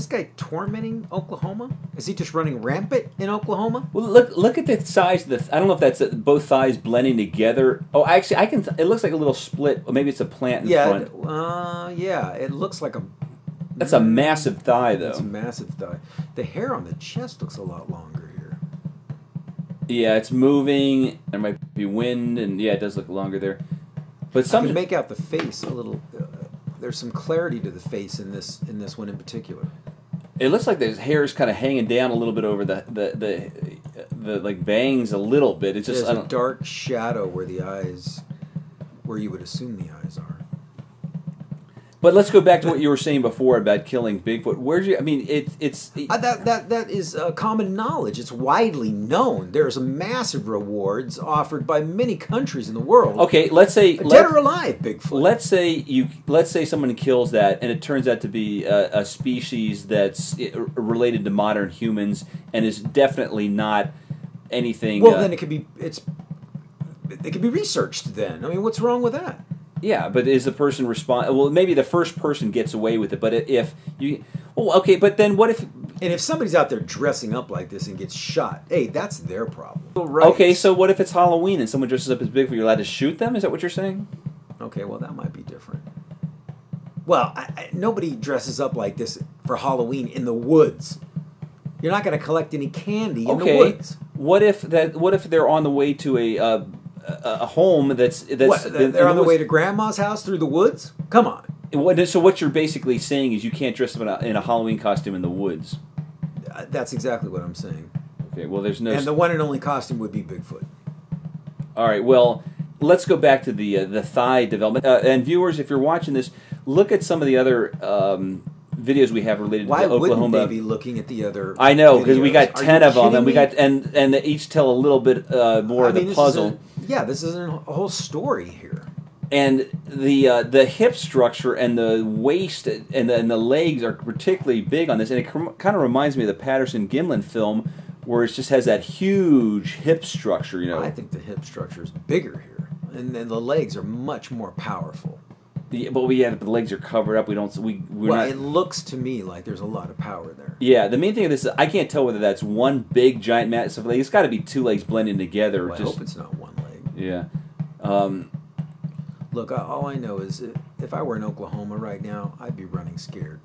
guy tormenting Oklahoma? Is he just running rampant in Oklahoma? Well, look at the size of the. I don't know if that's both thighs blending together. Oh, actually, I can. It looks like a little split. Or maybe it's a plant in front. Yeah. It looks like a. That's a massive thigh, though. It's a massive thigh. The hair on the chest looks a lot longer here. Yeah, it's moving. There might be wind, and yeah, it does look longer there. But some I can make out the face a little. There's some clarity to the face in this one in particular. It looks like his hair is kind of hanging down a little bit over the like bangs a little bit. It's just there's a dark shadow where the eyes, where you would assume the eyes are. But let's go back to what you were saying before about killing Bigfoot. That is common knowledge. It's widely known. There's massive rewards offered by many countries in the world. Okay, let's say dead or alive Bigfoot. Let's say someone kills that, and it turns out to be a species that's related to modern humans and is definitely not anything. Well, then it could be researched. Then I mean, what's wrong with that? Yeah, but is the person Well, maybe the first person gets away with it, but if you... Well, okay, but then what if... And if somebody's out there dressing up like this and gets shot, hey, that's their problem. Right. Okay, so what if it's Halloween and someone dresses up as Bigfoot? You're allowed to shoot them? Is that what you're saying? Okay, well, that might be different. Well, nobody dresses up like this for Halloween in the woods. You're not going to collect any candy in the woods. What if they're on the way to a home that's they're on the way to Grandma's house through the woods? Come on. So what you're basically saying is you can't dress up in a Halloween costume in the woods. That's exactly what I'm saying. Okay, well there's no... And the one and only costume would be Bigfoot. All right, well, let's go back to the thigh development. And viewers, if you're watching this, look at some of the other videos we have related to Oklahoma. Why wouldn't they be looking at the other I know, because we got 10 of them, and me? and they each tell a little bit more of the puzzle. This is a whole story here. And the hip structure and the waist and the legs are particularly big on this, and it kind of reminds me of the Patterson-Gimlin film, where it just has that huge hip structure. You know, I think the hip structure is bigger here, and the legs are much more powerful. But the legs are covered up. It looks to me like there's a lot of power there. Yeah, the main thing of this is I can't tell whether that's one big giant massive leg. It's got to be two legs blending together. Well, I hope it's not one leg. Yeah. Look, all I know is if I were in Oklahoma right now, I'd be running scared.